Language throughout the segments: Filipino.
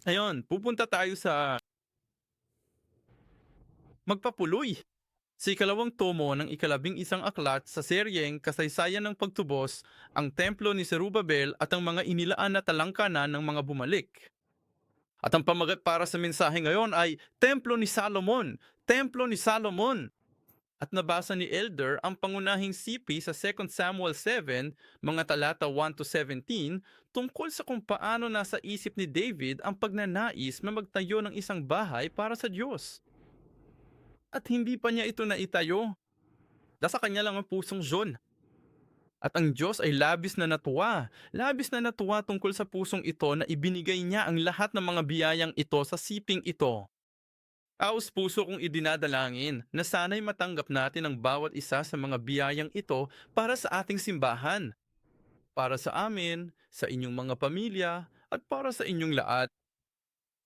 Ayun, pupunta tayo sa Magpapuloy, sa ikalawang tomo ng ikalabing-isang aklat sa seryeng Kasaysayan ng Pagtubos, ang templo ni Zerubabel at ang mga inilaan na talangkanan ng mga bumalik. At ang pamagat para sa mensahe ngayon ay Templo ni Salomon, Templo ni Salomon. At nabasa ni Elder ang pangunahing sipi sa 2 Samuel 7, mga talata 1 to 17, tungkol sa kung paano nasa isip ni David ang pagnanais na magtayo ng isang bahay para sa Diyos. At hindi pa niya ito naitayo. Nasa kanya lang ang pusong John. At ang Diyos ay labis na natuwa tungkol sa pusong ito na ibinigay niya ang lahat ng mga biyayang ito sa siping ito. Taos puso kong idinadalangin na sana'y matanggap natin ang bawat isa sa mga biyayang ito para sa ating simbahan, para sa amin, sa inyong mga pamilya, at para sa inyong lahat.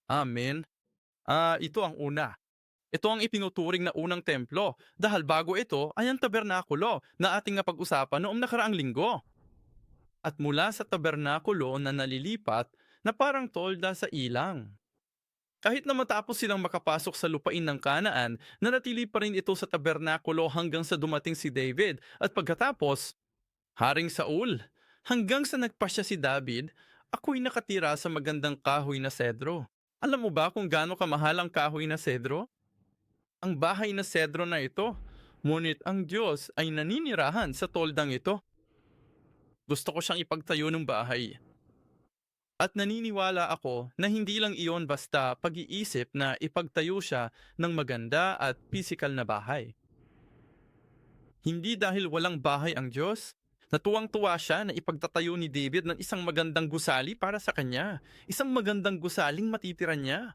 Amen. Ito ang una. Ito ang itinuturing na unang templo dahil bago ito ay ang tabernakulo na ating napag-usapan noong nakaraang linggo. At mula sa tabernakulo na nalilipat na parang tolda sa ilang. Kahit na matapos silang makapasok sa lupain ng Kanaan, nanatili pa rin ito sa tabernakulo hanggang sa dumating si David at pagkatapos, Haring Saul. Hanggang sa nagpasya si David, ako'y nakatira sa magandang kahoy na sedro. Alam mo ba kung gaano kamahal ang kahoy na sedro? Ang bahay na sedro na ito. Ngunit ang Diyos ay naninirahan sa toldang ito. Gusto ko siyang ipagtayo ng bahay. At naniniwala ako na hindi lang iyon basta pag-iisip na ipagtayo siya ng maganda at pisikal na bahay. Hindi dahil walang bahay ang Diyos. Natuwang-tuwa siya na ipagtatayo ni David ng isang magandang gusali para sa kanya. Isang magandang gusaling matitira niya.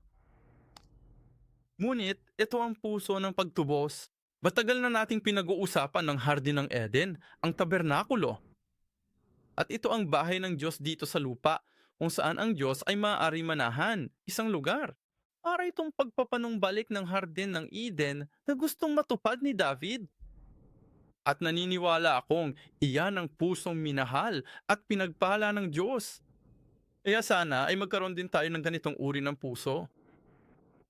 Ngunit ito ang puso ng pagtubos. Matagal na nating pinag-uusapan ng Hardin ng Eden, ang tabernakulo. At ito ang bahay ng Diyos dito sa lupa, kung saan ang Diyos ay maaari manahan, isang lugar. Para itong pagpapanumbalik ng Hardin ng Eden na gustong matupad ni David. At naniniwala akong iyan ang pusong minahal at pinagpala ng Diyos. Kaya sana ay magkaroon din tayo ng ganitong uri ng puso.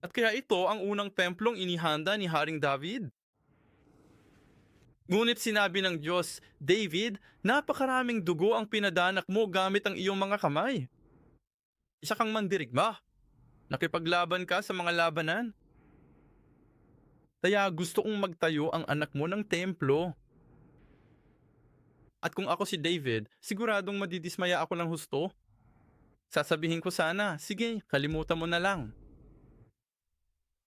At kaya ito ang unang templong inihanda ni Haring David. Ngunit sinabi ng Diyos, David, napakaraming dugo ang pinadanak mo gamit ang iyong mga kamay. Isa kang mandirigma. Nakipaglaban ka sa mga labanan. Kaya gusto kong magtayo ang anak mo ng templo. At kung ako si David, siguradong madidismaya ako ng husto. Sasabihin ko sana, sige, kalimutan mo na lang.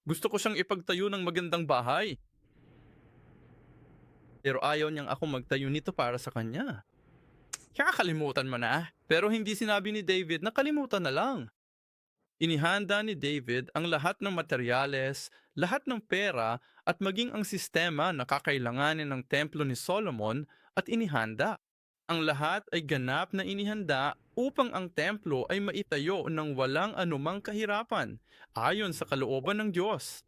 Gusto ko siyang ipagtayo ng magandang bahay. Pero ayaw niyang ako magtayo nito para sa kanya. Kaya kalimutan mo na. Pero hindi sinabi ni David na kalimutan na lang. Inihanda ni David ang lahat ng materyales, lahat ng pera at maging ang sistema na kakailanganin ng templo ni Solomon at inihanda. Ang lahat ay ganap na inihanda upang ang templo ay maitayo ng walang anumang kahirapan ayon sa kalooban ng Diyos.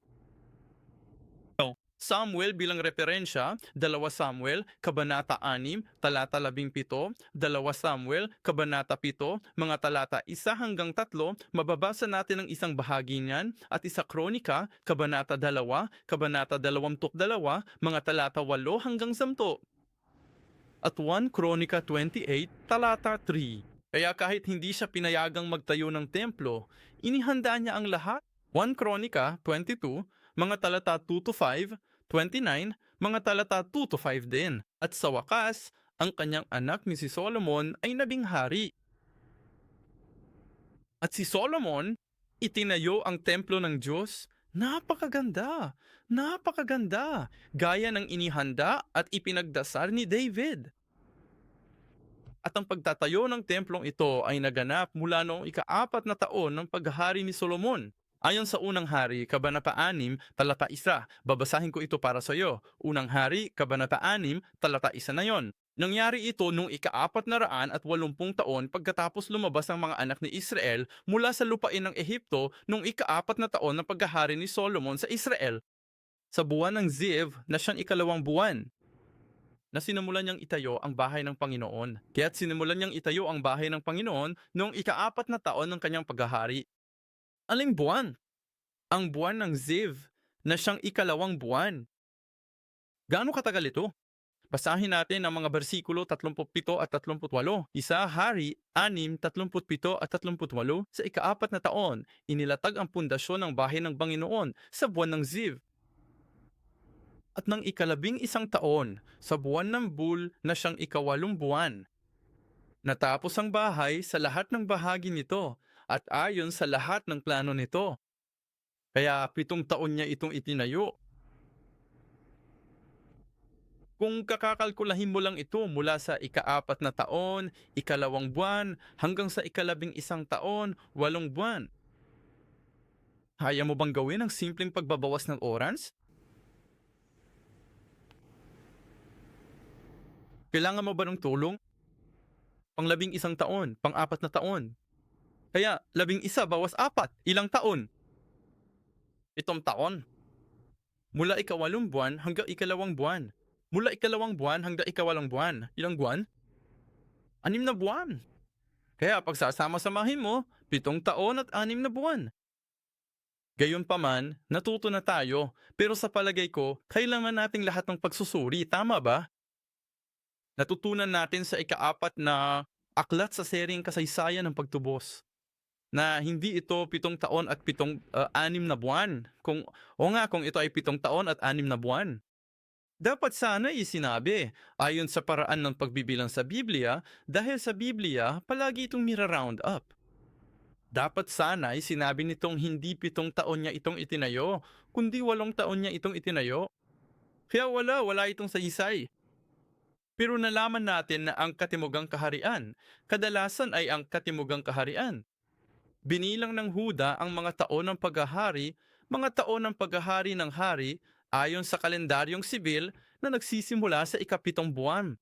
Samuel bilang referensya, 2 Samuel, Kabanata 6, talata 17, 2 Samuel, Kabanata 7, mga talata 1 hanggang 3, mababasa natin ang isang bahagi niyan at isa Kronika, Kabanata 2, Kabanata 22, mga talata 8 hanggang 10, at 1 Kronika 28, talata 3. Kaya kahit hindi siya pinayagang magtayo ng templo, inihanda niya ang lahat. 1 Kronika 22, mga talata 2 to 5, 29, mga talata 2 to 5 din. At sa wakas, ang kanyang anak ni si Solomon ay nabing hari. At si Solomon, itinayo ang templo ng Diyos. Napakaganda! Napakaganda! Gaya ng inihanda at ipinagdasal ni David. At ang pagtatayo ng templong ito ay naganap mula noong ika-4 na taon ng paghahari ni Solomon. Ayon sa Unang Hari, Kabanata 6, talata 1, babasahin ko ito para sa iyo. Unang Hari, Kabanata 6, talata 1 na yon. Nangyari ito noong ika-480 taon pagkatapos lumabas ang mga anak ni Israel mula sa lupain ng Ehipto noong ika-4 na taon ng paghahari ni Solomon sa Israel. Sa buwan ng Ziv na siyang ikalawang buwan, na sinimulan niyang itayo ang bahay ng Panginoon. Kaya't sinimulan niyang itayo ang bahay ng Panginoon noong ika-4 na taon ng kanyang paghahari. Aling buwan? Ang buwan ng Ziv na siyang ikalawang buwan. Gaano katagal ito? Basahin natin ang mga bersikulo 37 at 38. Isa Hari 6:37 at 38. Sa ikaapat na taon, inilatag ang pundasyon ng bahay ng Panginoon sa buwan ng Ziv. At ng ikalabing isang taon, sa buwan ng Bul na siyang ikawalong buwan. Natapos ang bahay sa lahat ng bahagi nito at ayon sa lahat ng plano nito. Kaya 7 taon niya itong itinayo. Kung kakakalkulahin mo lang ito mula sa ikaapat na taon, ikalawang buwan, hanggang sa ikalabing isang taon, 8 buwan. Kaya mo bang gawin ang simpleng pagbabawas ng oras? Kailangan mo ba ng tulong? Pang 11 taon, pang 4 na taon. Kaya 11 bawas 4, ilang taon? 7 taon. Mula ikawalong buwan hanggang ikalawang buwan. Mula ikalawang buwan hanggang ikawalong buwan. Ilang buwan? 6 na buwan. Kaya pagsasama-samahin mo, 7 taon at 6 na buwan. Gayunpaman, natuto na tayo, pero sa palagay ko, kailangan nating lahat ng pagsusuri, tama ba? Natutunan natin sa ikaapat na aklat sa seryeng kasaysayan ng pagtubos na hindi ito 7 taon at 6 na buwan. Kung ito ay 7 taon at 6 na buwan. Dapat sana isinabi, ayon sa paraan ng pagbibilang sa Biblia, dahil sa Biblia, palagi itong nira-round up. Dapat sana ay sinabi nitong hindi 7 taon niya itong itinayo, kundi 8 taon niya itong itinayo. Kaya wala itong saysay. Pero nalaman natin na ang katimugang kaharian, kadalasan ay ang katimugang kaharian. Binilang ng Huda ang mga taon ng paghahari, mga taon ng paghahari ng hari, ayon sa kalendaryong sibil na nagsisimula sa ikapitong buwan.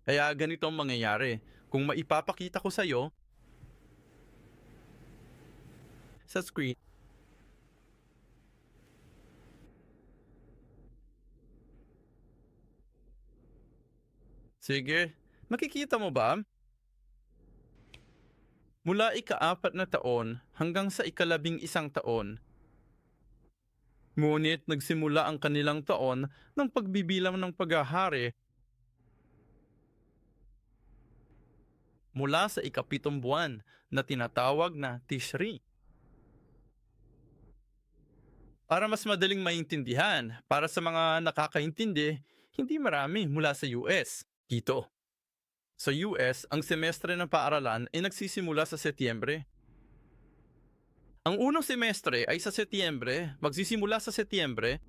Kaya ganito ang mangyayari. Kung maipapakita ko sa iyo sa screen. Sige, makikita mo ba? Mula ikaapat na taon hanggang sa ikalabing isang taon. Ngunit nagsimula ang kanilang taon ng pagbibilang ng paghahari mula sa ikapitong buwan na tinatawag na Tishri. Para mas madaling maintindihan, para sa mga nakakaintindi, hindi marami mula sa US. Dito. Sa US, ang semestre ng paaralan ay nagsisimula sa Setyembre. Ang unang semestre ay sa Setyembre, magsisimula sa Setyembre,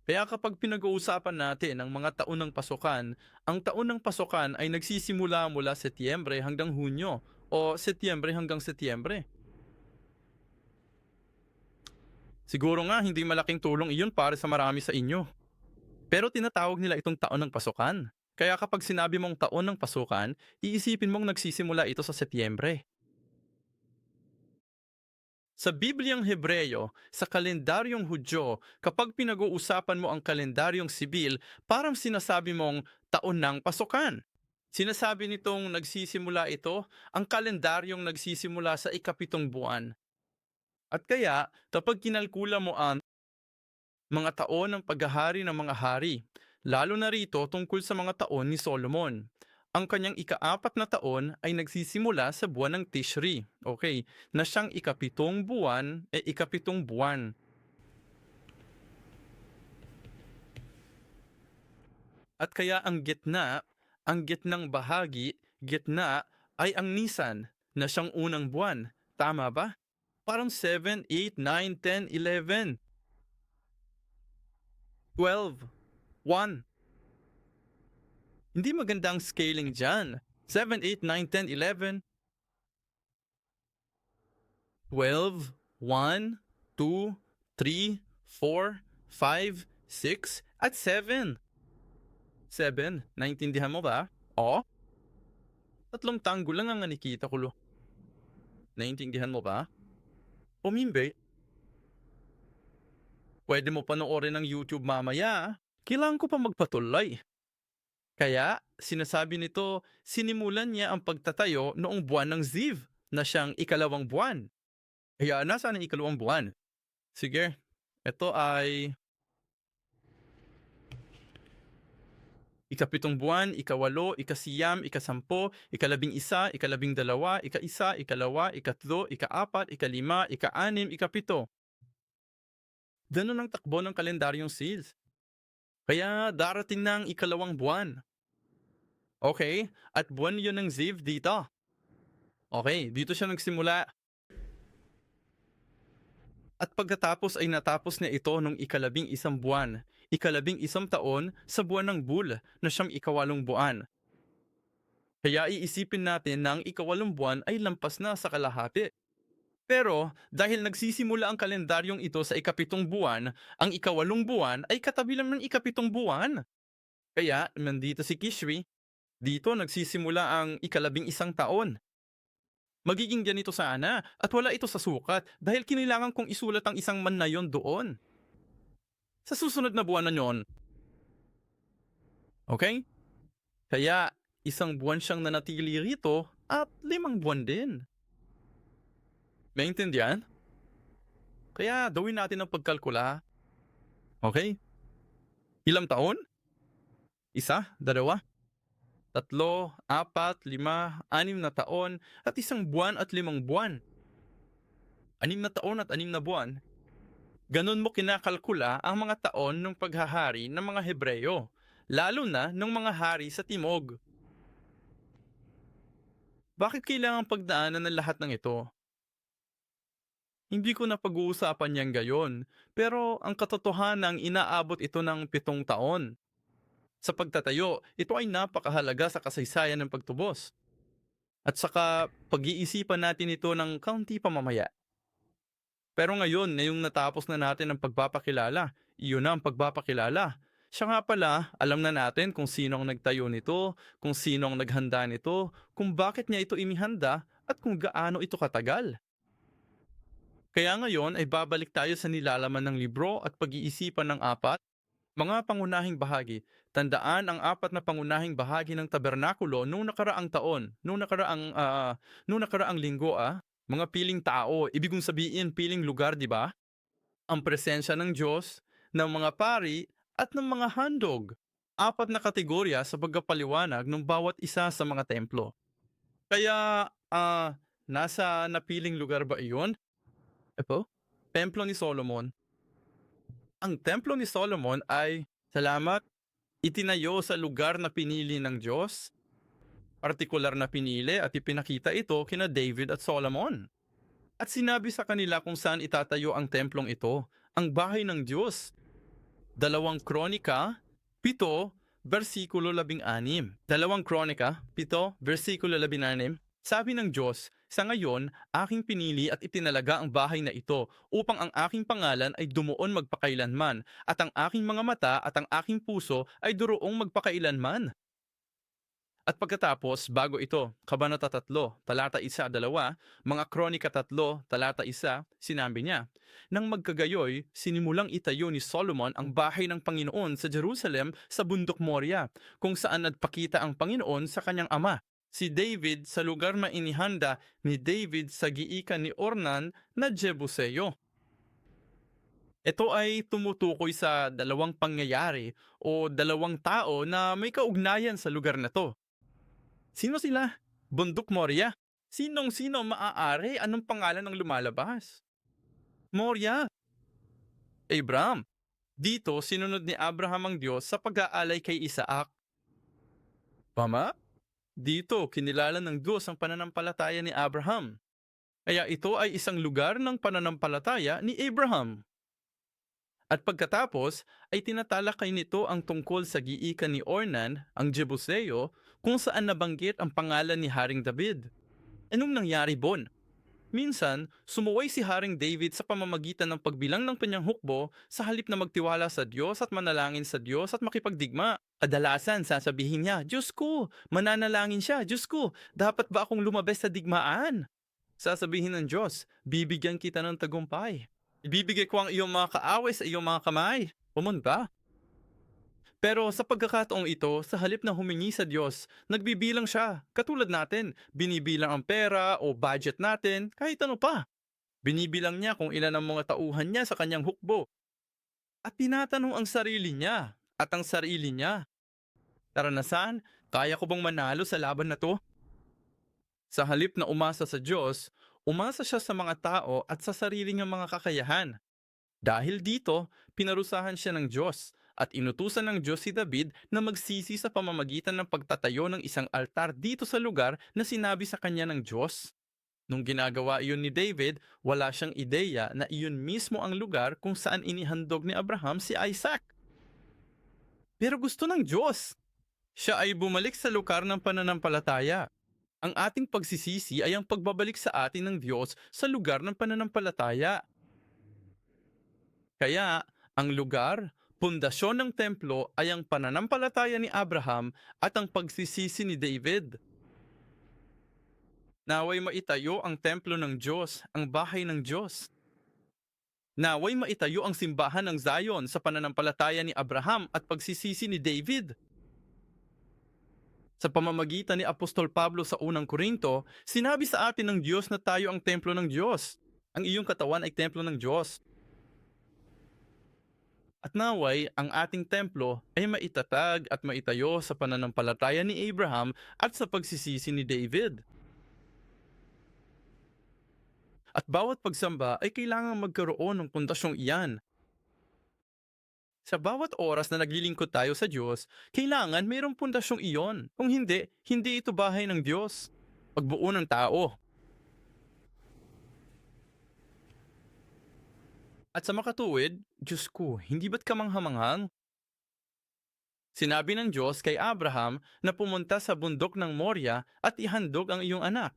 kaya kapag pinag-uusapan natin ang mga taon ng pasukan, ang taon ng pasukan ay nagsisimula mula Setyembre hanggang Hunyo o Setyembre hanggang Setyembre. Siguro nga hindi malaking tulong iyon para sa marami sa inyo. Pero tinatawag nila itong taon ng pasukan. Kaya kapag sinabi mong taon ng pasukan, iisipin mong nagsisimula ito sa Setyembre. Sa Bibliang Hebreyo, sa kalendaryong Hudyo, kapag pinag-uusapan mo ang kalendaryong sibil, parang sinasabi mong taon ng pasukan. Sinasabi nitong nagsisimula ito, ang kalendaryong nagsisimula sa ikapitong buwan. At kaya, kapag kinalkula mo ang mga taon ng paghahari ng mga hari, lalo na rito tungkol sa mga taon ni Solomon. Ang kanyang ikaapat na taon ay nagsisimula sa buwan ng Tishri, okay, na siyang ikapitong buwan. At kaya ang gitnang bahagi, gitna, ay ang Nisan, na siyang unang buwan. Tama ba? Parang 7, 8, 9, 10, 11, 12, 1. Hindi maganda ang scaling dyan. 7, 8, 9, 10, 11, 12, 1, 2, 3, 4, 5, 6, at 7. 7, naintindihan mo ba? O? 3 tanggol lang ang nakikita ko. Naintindihan mo ba? Umimbe. Pwede mo panoorin ng YouTube mamaya. Kailangan ko pa magpatuloy. Kaya, sinasabi nito, sinimulan niya ang pagtatayo noong buwan ng Ziv, na siyang ikalawang buwan. Kaya nasaan ang ikalawang buwan? Sige, ito ay ikapitong buwan, ikawalo, ikasiyam, ikasampo, ikalabing-isa, ikalabing-dalawa, ika-isa, ikalawa, ikatlo, ikaapat, ikalima, ika-anim, ikapito. Ganun ang takbo ng kalendaryong SEALs. Kaya darating na ang ikalawang buwan. Okay, at buwan yun ng Ziv dito. Okay, dito siya nagsimula. At pagkatapos ay natapos niya ito nung ikalabing-isang buwan, ikalabing-isang taon sa buwan ng Bul na siyang ikawalong buwan. Kaya iisipin natin na ang ikawalong buwan ay lampas na sa kalahati. Pero dahil nagsisimula ang kalendaryong ito sa ikapitong buwan, ang ikawalong buwan ay katabi lang ng ikapitong buwan. Kaya nandito si Kishri, dito nagsisimula ang ikalabing-isang taon. Magiging ganito sana at wala ito sa sukat dahil kinailangan kong isulat ang isang man na yon doon. Sa susunod na buwan na yon, okay? Kaya isang buwan siyang nanatili rito at 5 buwan din. Maintindihan? Kaya gawin natin ang pagkalkula. Okay? Ilang taon? Isa, dalawa, tatlo, apat, lima, 6 na taon at 1 buwan at 5 buwan. 6 na taon at 6 na buwan. Ganon mo kinakalkula ang mga taon ng paghahari ng mga Hebreyo, lalo na ng mga hari sa Timog. Bakit kailangan pagdaanan ng lahat ng ito? Hindi ko na pag-uusapan yan gayon, pero ang katotohanan inaabot ito ng 7 taon. Sa pagtatayo, ito ay napakahalaga sa kasaysayan ng pagtubos. At saka pag-iisipan natin ito ng kaunti pa mamaya. Pero ngayon, ngayong natapos na natin ang pagpapakilala, iyon na ang pagpapakilala. Siya nga pala, alam na natin kung sino ang nagtayo nito, kung sino ang naghanda nito, kung bakit niya ito inihanda, at kung gaano ito katagal. Kaya ngayon ay babalik tayo sa nilalaman ng libro at pag-iisipan ng mga pangunahing bahagi. Tandaan ang 4 na pangunahing bahagi ng tabernakulo nung nakaraang taon, nung nakaraang linggo. Mga piling tao, ibig kong sabihin piling lugar, di ba? Ang presensya ng Diyos, ng mga pari, at ng mga handog. 4 na kategorya sa pagkapaliwanag ng bawat isa sa mga templo. Kaya, nasa napiling lugar ba iyon? Epo? Templo ni Solomon. Ang templo ni Solomon ay, salamat, itinayo sa lugar na pinili ng Diyos, partikular na pinili at ipinakita ito kina David at Solomon. At sinabi sa kanila kung saan itatayo ang templong ito, ang bahay ng Diyos. 2 Kronika 7, versikulo 16. 2 Kronika 7, versikulo 16. Sabi ng Diyos, sa ngayon, aking pinili at itinalaga ang bahay na ito upang ang aking pangalan ay dumuon magpakailanman at ang aking mga mata at ang aking puso ay duroong magpakailanman. At pagkatapos, bago ito, Kabanata 3, talata 1-2, mga Kronika 3, talata 1, sinabi niya, nang magkagayoy, sinimulang itayo ni Solomon ang bahay ng Panginoon sa Jerusalem sa bundok Moria, kung saan nagpakita ang Panginoon sa kanyang ama, si David sa lugar na inihanda ni David sa giikan ni Ornan na Jebuseo. Ito ay tumutukoy sa 2 pangyayari o 2 tao na may kaugnayan sa lugar na to. Sino sila? Bundok Moria. Sinong-sino maaari? Anong pangalan ng lumalabas? Moria. Abraham. Dito, sinunod ni Abraham ang Diyos sa pag-aalay kay Isaac. Tama? Dito, kinilala ng Diyos ang pananampalataya ni Abraham. Kaya ito ay isang lugar ng pananampalataya ni Abraham. At pagkatapos ay tinatalakay nito ang tungkol sa giikan ni Ornan, ang Jebuseo, kung saan nabanggit ang pangalan ni Haring David. Anong nangyari bon? Minsan, sumuway si Haring David sa pamamagitan ng pagbilang ng kanyang hukbo sa halip na magtiwala sa Diyos at manalangin sa Diyos at makipagdigma. Kadalasan sasabihin niya, Diyos ko, mananalangin siya, Diyos ko, dapat ba akong lumabas sa digmaan? Sasabihin ng Diyos, bibigyan kita ng tagumpay. Ibibigay ko ang iyong mga kaaway sa iyong mga kamay. Pumunta. Pero sa pagkakataong ito, sa halip na humingi sa Diyos, nagbibilang siya. Katulad natin, binibilang ang pera o budget natin, kahit ano pa. Binibilang niya kung ilan ang mga tauhan niya sa kanyang hukbo. At tinatanong ang sarili niya at ang sarili niya. Karanasan, kaya ko bang manalo sa laban na to? Sa halip na umasa sa Diyos, umasa siya sa mga tao at sa sarili niyang mga kakayahan. Dahil dito, pinarusahan siya ng Diyos at inutusan ng Diyos si David na magsisi sa pamamagitan ng pagtatayo ng isang altar dito sa lugar na sinabi sa kanya ng Diyos. Nung ginagawa iyon ni David, wala siyang ideya na iyon mismo ang lugar kung saan inihandog ni Abraham si Isaac. Pero gusto ng Diyos. Siya ay bumalik sa lugar ng pananampalataya. Ang ating pagsisisi ay ang pagbabalik sa atin ng Diyos sa lugar ng pananampalataya. Kaya, ang lugar, pundasyon ng templo ay ang pananampalataya ni Abraham at ang pagsisisi ni David. Naway maitayo ang templo ng Diyos, ang bahay ng Diyos. Naway maitayo ang simbahan ng Zion sa pananampalataya ni Abraham at pagsisisi ni David. Sa pamamagitan ni Apostol Pablo sa unang Korinto, sinabi sa atin ng Diyos na tayo ang templo ng Diyos. Ang iyong katawan ay templo ng Diyos. At naway, ang ating templo ay maitatag at maitayo sa pananampalataya ni Abraham at sa pagsisisi ni David. At bawat pagsamba ay kailangang magkaroon ng pundasyong iyan. Sa bawat oras na naglilingkod tayo sa Diyos, kailangan mayroong pundasyong iyon. Kung hindi, hindi ito bahay ng Diyos. Pagbuo ng tao. At sa makatuwid, Diyos ko, hindi ba't kamanghamanghang? Sinabi ng Diyos kay Abraham na pumunta sa bundok ng Moria at ihandog ang iyong anak.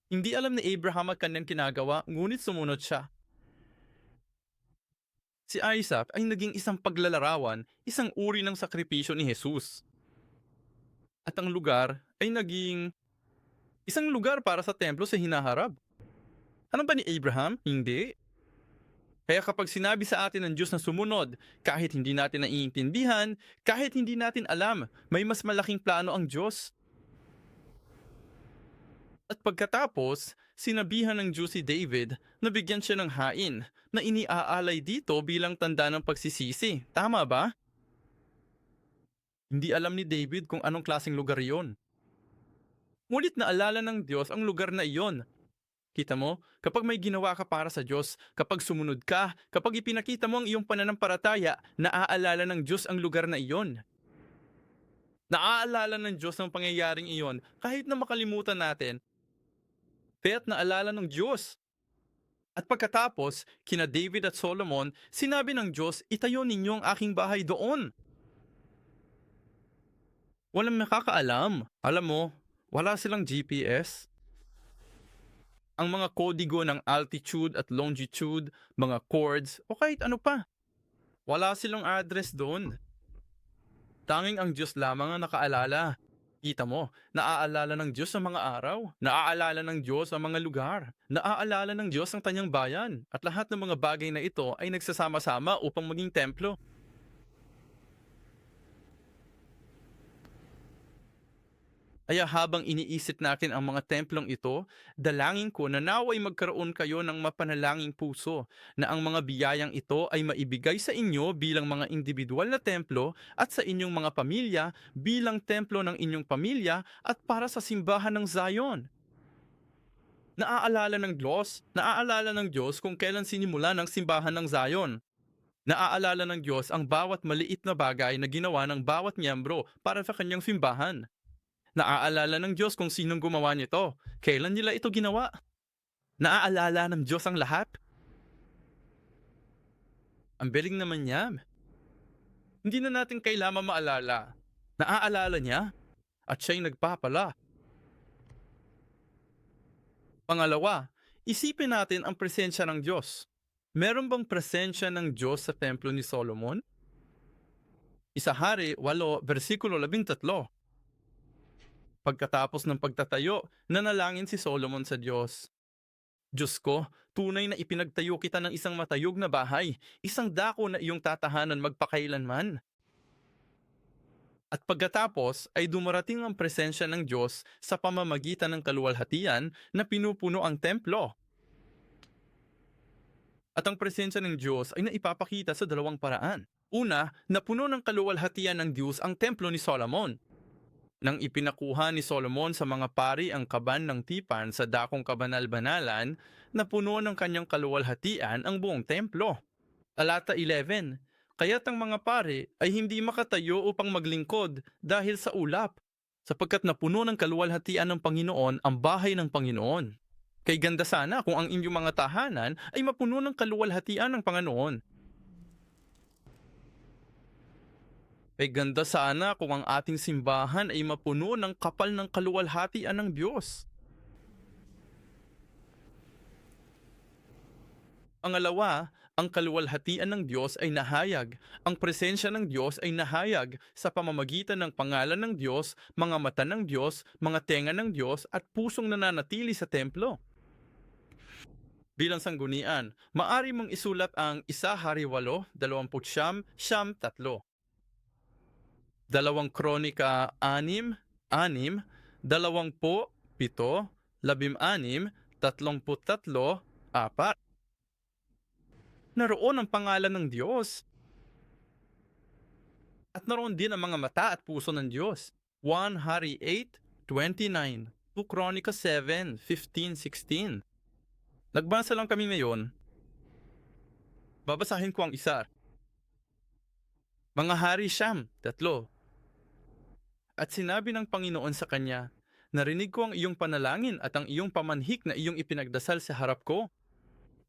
Hindi alam ni Abraham ang kanyang kinagawa, ngunit sumunod siya. Si Isaac ay naging isang paglalarawan, isang uri ng sakripisyo ni Jesus. At ang lugar ay naging isang lugar para sa templo sa hinaharap. Ano ba ni Abraham? Hindi. Kaya kapag sinabi sa atin ng Diyos na sumunod, kahit hindi natin naiintindihan, kahit hindi natin alam, may mas malaking plano ang Diyos. At pagkatapos, sinabihan ng Diyos si David na bigyan siya ng hain na iniaalay dito bilang tanda ng pagsisisi. Tama ba? Hindi alam ni David kung anong klaseng lugar iyon. Ngunit naalala ng Diyos ang lugar na iyon. Kita mo, kapag may ginawa ka para sa Diyos, kapag sumunod ka, kapag ipinakita mo ang iyong pananampalataya, naaalala ng Diyos ang lugar na iyon. Naaalala ng Diyos ang pangyayaring iyon kahit na makalimutan natin, kaya't naalala ng Diyos. At pagkatapos, kina David at Solomon, sinabi ng Diyos, itayo ninyo ang aking bahay doon. Walang makakaalam. Alam mo, wala silang GPS. Ang mga kodigo ng altitude at longitude, mga chords, o kahit ano pa. Wala silang address doon. Tanging ang Diyos lamang ang nakaalala. Kita mo, naaalala ng Diyos ang mga araw, naaalala ng Diyos ang mga lugar, naaalala ng Diyos ang kanyang bayan, at lahat ng mga bagay na ito ay nagsasama-sama upang maging templo. Kaya habang iniisip natin ang mga templong ito, dalangin ko na naway magkaroon kayo ng mapanalangin puso na ang mga biyayang ito ay maibigay sa inyo bilang mga individual na templo at sa inyong mga pamilya bilang templo ng inyong pamilya at para sa simbahan ng Zion. Naaalala ng Diyos kung kailan sinimula ng simbahan ng Zion. Naaalala ng Diyos ang bawat maliit na bagay na ginawa ng bawat miyembro para sa kanyang simbahan. Naaalala ng Diyos kung sinong gumawa nito, kailan nila ito ginawa. Naaalala ng Diyos ang lahat. Ang biling naman niya. Hindi na natin kailangan maalala. Naaalala niya at siya'y nagpapala. Pangalawa, isipin natin ang presensya ng Diyos. Meron bang presensya ng Diyos sa templo ni Solomon? Isa-hari 8, versikulo 13. Pagkatapos ng pagtatayo, nanalangin si Solomon sa Diyos. Diyos ko, tunay na ipinagtayo kita ng isang matayog na bahay, isang dako na iyong tatahanan magpakailanman. At pagkatapos ay dumarating ang presensya ng Diyos sa pamamagitan ng kaluwalhatian na pinupuno ang templo. At ang presensya ng Diyos ay naipapakita sa dalawang paraan. Una, napuno ng kaluwalhatian ng Diyos ang templo ni Solomon. Nang ipinakuha ni Solomon sa mga pari ang kaban ng tipan sa dakong kabanal-banalan, napuno ng kanyang kaluwalhatian ang buong templo. Talata 11, kaya't ang mga pari ay hindi makatayo upang maglingkod dahil sa ulap, sapagkat napuno ng kaluwalhatian ng Panginoon ang bahay ng Panginoon. Kay ganda sana kung ang inyong mga tahanan ay mapuno ng kaluwalhatian ng Panginoon. Kay ganda sana kung ang ating simbahan ay mapuno ng kapal ng kaluwalhatian ng Diyos. Pangalawa, ang kaluwalhatian ng Diyos ay nahayag. Ang presensya ng Diyos ay nahayag sa pamamagitan ng pangalan ng Diyos, mga mata ng Diyos, mga tenga ng Diyos at pusong nananatili sa templo. Bilang sanggunian, maari mong isulat ang 1 Hari 8, 29, Siyam 3. 2 Kronika 6, 6, 20, 7, 16, 33, 4. Naroon ang pangalan ng Diyos. At naroon din ang mga mata at puso ng Diyos. 1 Hari 8:29, 2 Kronika 7:15-16. Nagbasa lang kami ngayon. Babasahin ko ang isa. Mga Hari Siyam 3. At sinabi ng Panginoon sa kanya, narinig ko ang iyong panalangin at ang iyong pamanhik na iyong ipinagdasal sa harap ko.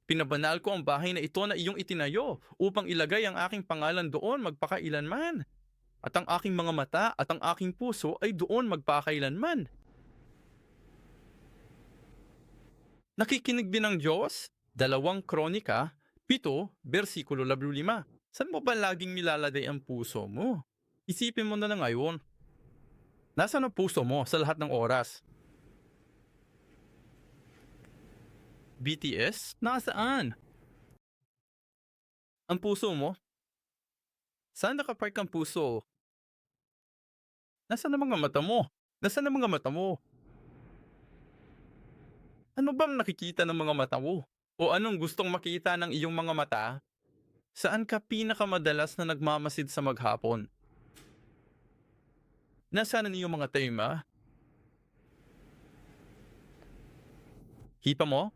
Pinabanal ko ang bahay na ito na iyong itinayo upang ilagay ang aking pangalan doon magpakailanman. At ang aking mga mata at ang aking puso ay doon magpakailanman. Nakikinig din ang Diyos? 2 Kronika 7, versikulo 15. Saan mo ba laging nilalagay ang puso mo? Isipin mo na lang ngayon. Nasaan ang puso mo sa lahat ng oras? BTS? Nasaan? Ang puso mo? Saan nakapark ang puso? Nasaan ang mga mata mo? Nasaan ang mga mata mo? Ano bang nakikita ng mga mata mo? O anong gustong makita ng iyong mga mata? Saan ka pinakamadalas na nagmamasid sa maghapon? Nasaan ang iyong mga tema? Kita mo?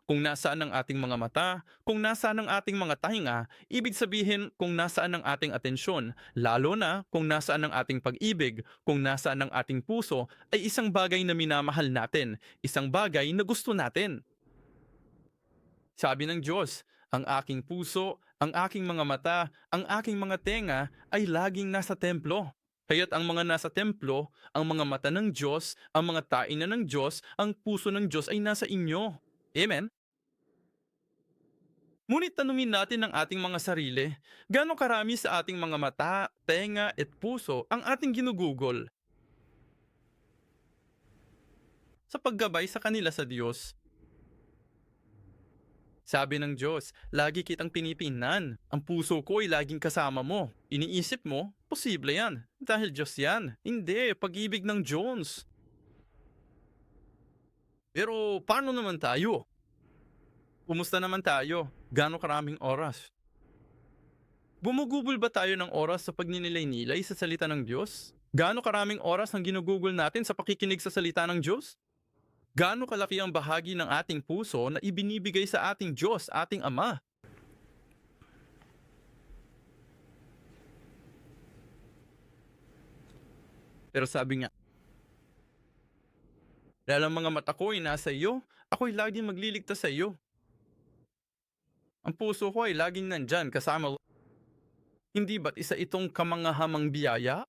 Kung nasaan ang ating mga mata, kung nasaan ang ating mga tainga, ibig sabihin kung nasaan ang ating atensyon, lalo na kung nasaan ang ating pag-ibig, kung nasaan ang ating puso, ay isang bagay na minamahal natin, isang bagay na gusto natin. Sabi ng Diyos, ang aking puso, ang aking mga mata, ang aking mga tenga ay laging nasa templo. Kaya't ang mga nasa templo, ang mga mata ng Diyos, ang mga taina ng Diyos, ang puso ng Diyos ay nasa inyo. Amen? Ngunit tanungin natin ang ating mga sarili, gaano karami sa ating mga mata, tenga at puso ang ating ginugugol sa paggabay sa kanila sa Diyos? Sabi ng Diyos, lagi kitang pinipingnan. Ang puso ko ay laging kasama mo. Iniisip mo, posible yan. Dahil Diyos yan. Hindi, pag-ibig ng Diyos. Pero paano naman tayo? Kumusta naman tayo? Gaano karaming oras? Bumugugol ba tayo ng oras sa pagninilay-nilay sa salita ng Diyos? Gaano karaming oras ang ginugugol natin sa pakikinig sa salita ng Diyos? Gaano kalaki ang bahagi ng ating puso na ibinibigay sa ating Diyos, ating Ama? Pero sabi nga, dahil ang mga mata ko ay nasa iyo, ako'y laging magliligtas sa iyo. Ang puso ko ay laging nandyan kasama. Hindi ba't isa itong kamangahamang biyaya?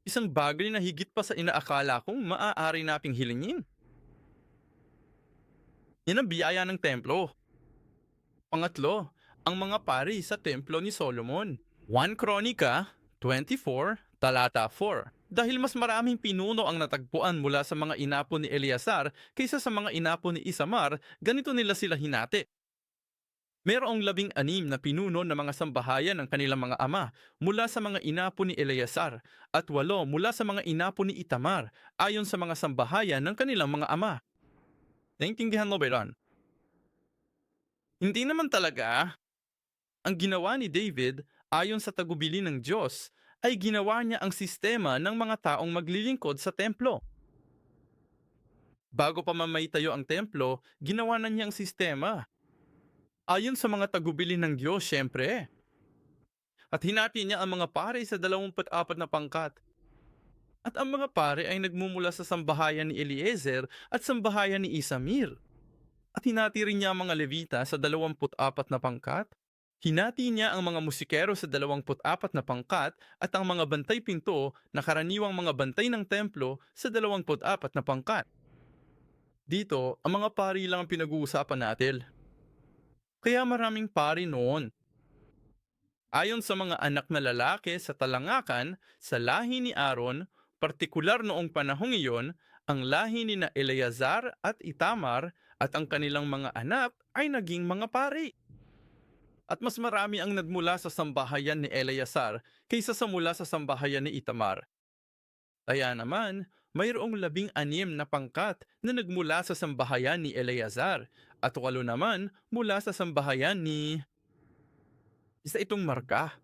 Isang bagay na higit pa sa inaakala kong maaari nating hilingin. Yan ang biyaya ng templo. Pangatlo, ang mga pari sa templo ni Solomon. 1 Kronika 24, talata 4. Dahil mas maraming pinuno ang natagpuan mula sa mga inapo ni Eleazar kaysa sa mga inapo ni Isamar, ganito nila sila hinati. Mayroong 16 na pinuno ng mga sambahayan ng kanilang mga ama mula sa mga inapo ni Eleazar at 8 mula sa mga inapo ni Itamar ayon sa mga sambahayan ng kanilang mga ama. Naintindihan mo ba yun? Hindi naman talaga. Ang ginawa ni David ayon sa tagubili ng Diyos ay ginawa niya ang sistema ng mga taong maglilingkod sa templo. Bago pa mamaitayo ang templo, ginawa na niya ang sistema. Ayon sa mga tagubili ng Diyos, syempre. At hinati niya ang mga pare sa 24 na pangkat. At ang mga pare ay nagmumula sa sambahayan ni Eliezer at sambahayan ni Isamir. At hinati rin niya ang mga Levita sa 24 na pangkat. Hinati niya ang mga musikero sa 24 na pangkat at ang mga bantay pinto na karaniwang mga bantay ng templo sa 24 na pangkat. Dito, ang mga pari lang ang pinag-uusapan natin. Kaya maraming pari noon. Ayon sa mga anak na lalaki sa talangakan, sa lahi ni Aaron, partikular noong panahong iyon, ang lahi ni na Eleazar at Itamar at ang kanilang mga anak ay naging mga pari. At mas marami ang nagmula sa sambahayan ni Eleazar kaysa sa mula sa sambahayan ni Itamar. Kaya naman, mayroong 16 na pangkat na nagmula sa sambahayan ni Eleazar at 8 naman mula sa sambahayan ni... Isa itong marka.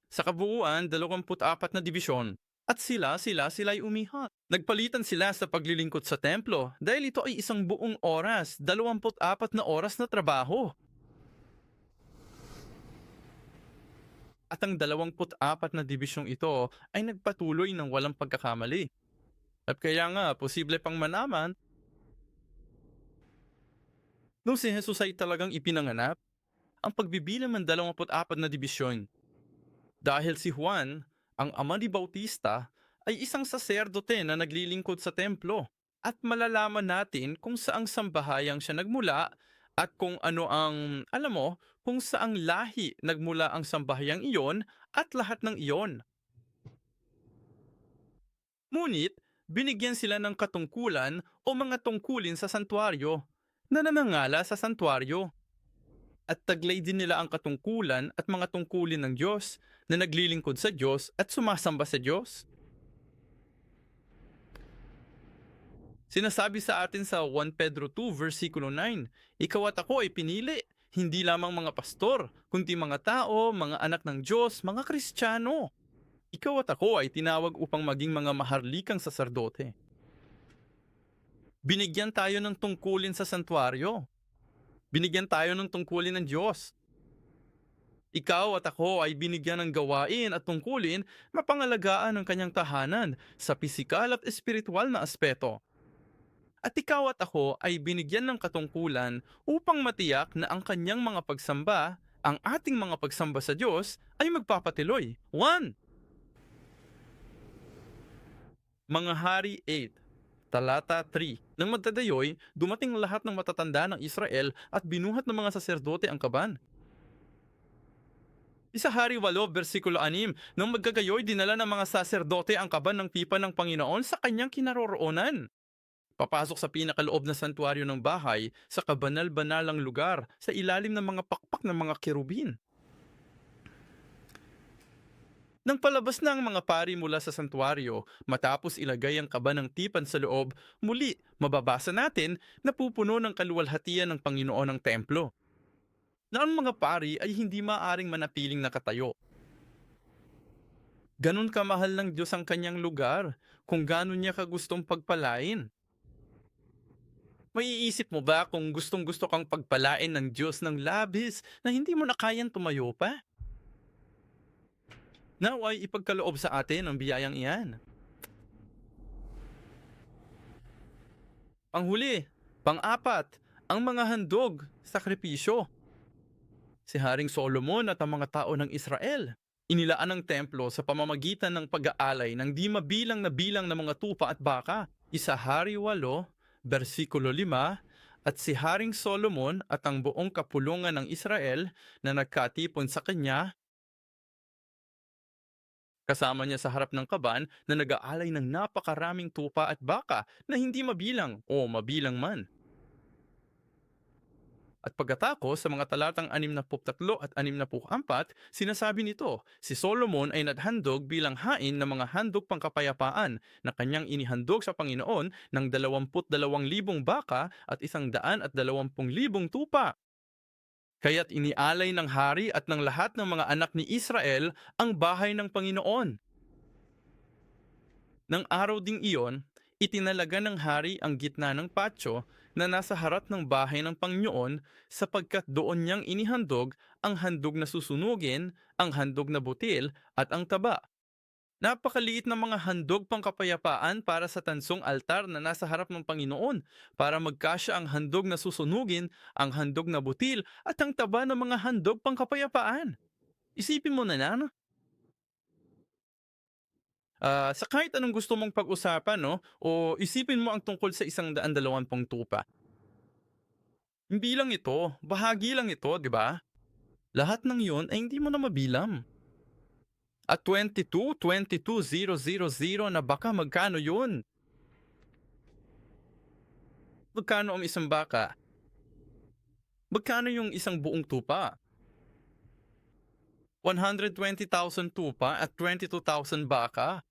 Sa kabuuan, 24 na dibisyon. At sila'y umihat. Nagpalitan sila sa paglilingkod sa templo dahil ito ay isang buong oras, 24 na oras na trabaho. At ang 24 na dibisyong ito ay nagpatuloy ng walang pagkakamali. At kaya nga, posible pang manaman, nung si Jesus ay talagang ipinanganap, ang pagbibilang ng 24 na dibisyon. Dahil si Juan, ang ama ni Bautista, ay isang saserdote na naglilingkod sa templo. At malalaman natin kung saang sambahayang siya nagmula at kung ano ang, alam mo, kung saang lahi nagmula ang sambahayang iyon at lahat ng iyon. Ngunit, binigyan sila ng katungkulan o mga tungkulin sa santuaryo na namangala sa santuaryo. At taglay din nila ang katungkulan at mga tungkulin ng Diyos na naglilingkod sa Diyos at sumasamba sa Diyos. Sinasabi sa atin sa 1 Pedro 2 versikulo 9, ikaw at ako ay pinili, hindi lamang mga pastor, kundi mga tao, mga anak ng Diyos, mga Kristiyano. Ikaw at ako ay tinawag upang maging mga maharlikang saserdote. Binigyan tayo ng tungkulin sa santuaryo. Binigyan tayo ng tungkulin ng Diyos. Ikaw at ako ay binigyan ng gawain at tungkulin na pangalagaan ng kanyang tahanan sa pisikal at espiritual na aspeto. At ikaw at ako ay binigyan ng katungkulan upang matiyak na ang kanyang mga pagsamba, ang ating mga pagsamba sa Diyos ay magpapatuloy. 1. Mga Hari 8, Talata 3. Nang magdadayoy, dumating lahat ng matatanda ng Israel at binuhat ng mga saserdote ang kaban. Isa Hari 8, versikulo 6, nang magkagayoy dinala ng mga saserdote ang kaban ng pipa ng Panginoon sa kanyang kinaroroonan. Papasok sa pinakaloob na santuaryo ng bahay, sa kabanal-banalang lugar, sa ilalim ng mga pakpak ng mga kerubin. Nang palabas na ang mga pari mula sa santuaryo, matapos ilagay ang kaban ng tipan sa loob, muli mababasa natin na pupuno ng kaluwalhatian ng Panginoon ang templo. Na ang mga pari ay hindi maaring manatiling nakatayo. Ganon kamahal ng Diyos ang kanyang lugar, kung ganon niya kagustong pagpalain. Maiisip mo ba kung gustong-gusto kang pagpalain ng Diyos ng labis na hindi mo na kayang tumayo pa? Naway ipagkaloob sa atin ang biyayang iyan. Panghuli, pang-apat, ang mga handog, sakripisyo. Si Haring Solomon at ang mga tao ng Israel, inilaan ang templo sa pamamagitan ng pag-aalay ng di mabilang na bilang ng mga tupa at baka. Isa Hari 8, versikulo 5, at si Haring Solomon at ang buong kapulungan ng Israel na nagkatipon sa kanya, kasama niya sa harap ng kaban na nag-aalay ng napakaraming tupa at baka na hindi mabilang o mabilang man. At pagkatapos sa mga talatang 63 at 64, sinasabi nito, si Solomon ay nadhandog bilang hain ng mga handog pangkapayapaan na kanyang inihandog sa Panginoon ng 22,000 baka at 120,000 tupa. Kaya't inialay ng hari at ng lahat ng mga anak ni Israel ang bahay ng Panginoon. Nang araw ding iyon, itinalaga ng hari ang gitna ng patio na nasa harap ng bahay ng Panginoon sapagkat doon niyang inihandog ang handog na susunugin, ang handog na butil at ang taba. Napakaliit ng mga handog pangkapayapaan para sa tansong altar na nasa harap ng Panginoon para magkasya ang handog na susunugin, ang handog na butil at ang taba ng mga handog pangkapayapaan. Isipin mo na na, no? Sa kahit anong gusto mong pag-usapan, no? O isipin mo ang tungkol sa 120 tupa. Hindi lang ito, bahagi lang ito, di ba? Lahat ng yon ay hindi mo na mabilang. At 22,000 na baka magkano yun? Magkano ang isang baka? Magkano yung isang buong tupa? 120,000 tupa at 22,000 baka.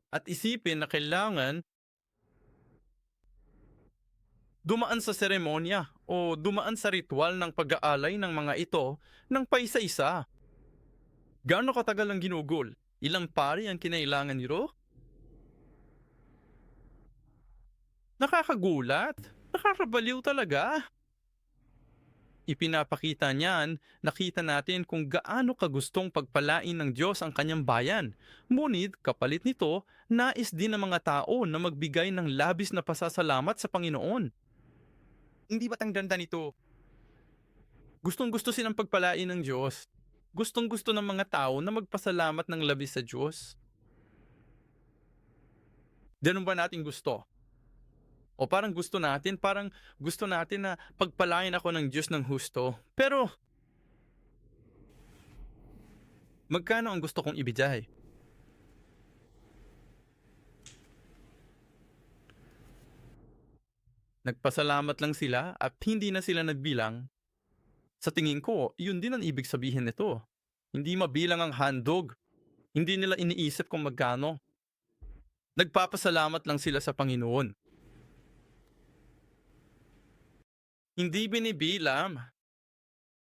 At isipin na kailangan dumaan sa seremonya o dumaan sa ritual ng pag-aalay ng mga ito ng paisa-isa. Gaano katagal ang ginugol? Ilang pari ang kinailangan nito? Nakakagulat. Nakakabaliw talaga. Ipinapakita niyan, nakita natin kung gaano kagustong pagpalain ng Diyos ang kanyang bayan. Ngunit kapalit nito, nais din ng mga tao na magbigay ng labis na pasasalamat sa Panginoon. Hindi ba't ang ganda nito? Gustong gusto silang pagpalain ng Diyos. Gustong gusto ng mga tao na magpasalamat ng labis sa Diyos. Ganun ba natin gusto? O parang gusto natin na pagpalain ako ng Diyos ng husto. Pero, magkano ang gusto kong ibigay? Nagpasalamat lang sila at hindi na sila nagbilang. Sa tingin ko, yun din ang ibig sabihin nito. Hindi mabilang ang handog. Hindi nila iniisip kung magkano. Nagpapasalamat lang sila sa Panginoon. Hindi binibilang.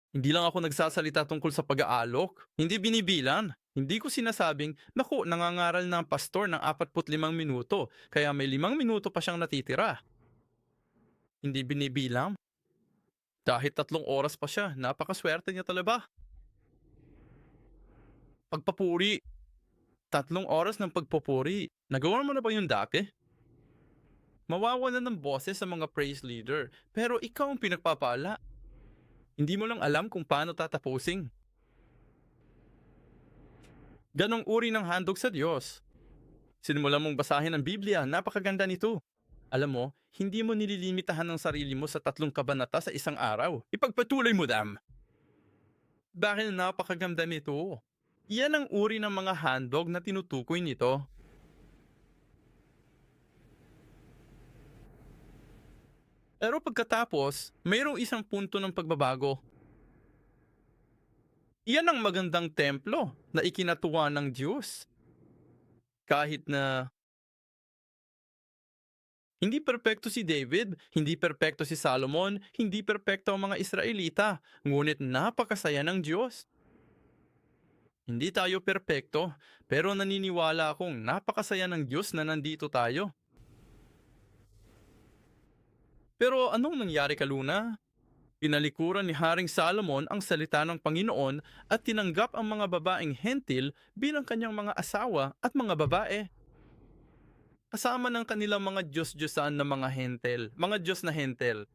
Hindi lang ako nagsasalita tungkol sa pag-aalok. Hindi binibilan. Hindi ko sinasabing, naku, nangangaral na ang pastor ng 45 minuto, kaya may 5 minuto pa siyang natitira. Hindi binibilang. Dahil 3 oras pa siya, napakaswerte niya talaga. Pagpapuri. 3 oras ng pagpupuri. Nagawa mo na ba yun dati? Mawawalan ng boses sa mga praise leader, pero ikaw ang pinagpapala. Hindi mo lang alam kung paano tatapusin. Ganong uri ng handog sa Diyos. Sinimulan mong basahin ang Biblia, napakaganda nito. Alam mo, hindi mo nililimitahan ang sarili mo sa 3 kabanata sa isang araw. Ipagpatuloy mo, dam. Bakit napakaganda nito? Iyan ang uri ng mga handog na tinutukoy nito. Pero pagkatapos, mayroong isang punto ng pagbabago. Iyan ang magandang templo na ikinatuwa ng Diyos. Kahit na hindi perpekto si David, hindi perpekto si Solomon, hindi perpekto ang mga Israelita, ngunit napakasaya ng Diyos. Hindi tayo perpekto, pero naniniwala akong napakasaya ng Diyos na nandito tayo. Pero anong nangyari kaluna? Pinalikuran ni Haring Solomon ang salita ng Panginoon at tinanggap ang mga babaeng hentil bilang kanyang mga asawa at mga babae. Kasama ng kanilang mga Diyos-Diyosan na mga hentel, mga Diyos na hentel.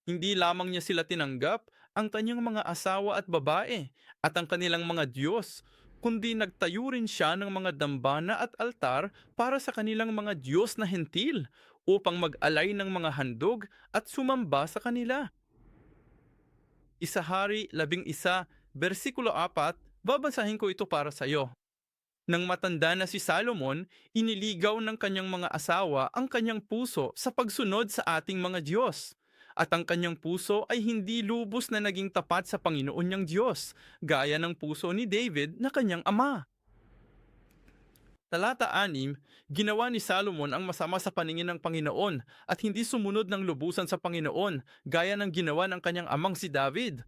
Hindi lamang niya sila tinanggap ang kanyang mga asawa at babae at ang kanilang mga Diyos, kundi nagtayo rin siya ng mga dambana at altar para sa kanilang mga Diyos na hentil upang mag-alay ng mga handog at sumamba sa kanila. Isahari 11, versikulo 4, babasahin ko ito para sa iyo. Nang matanda na si Solomon, iniligaw ng kanyang mga asawa ang kanyang puso sa pagsunod sa ating mga Diyos. at ang kanyang puso ay hindi lubos na naging tapat sa Panginoon niyang Diyos, gaya ng puso ni David na kanyang ama. Talata 6, ginawa ni Salomon ang masama sa paningin ng Panginoon at hindi sumunod ng lubusan sa Panginoon, gaya ng ginawa ng kanyang amang si David.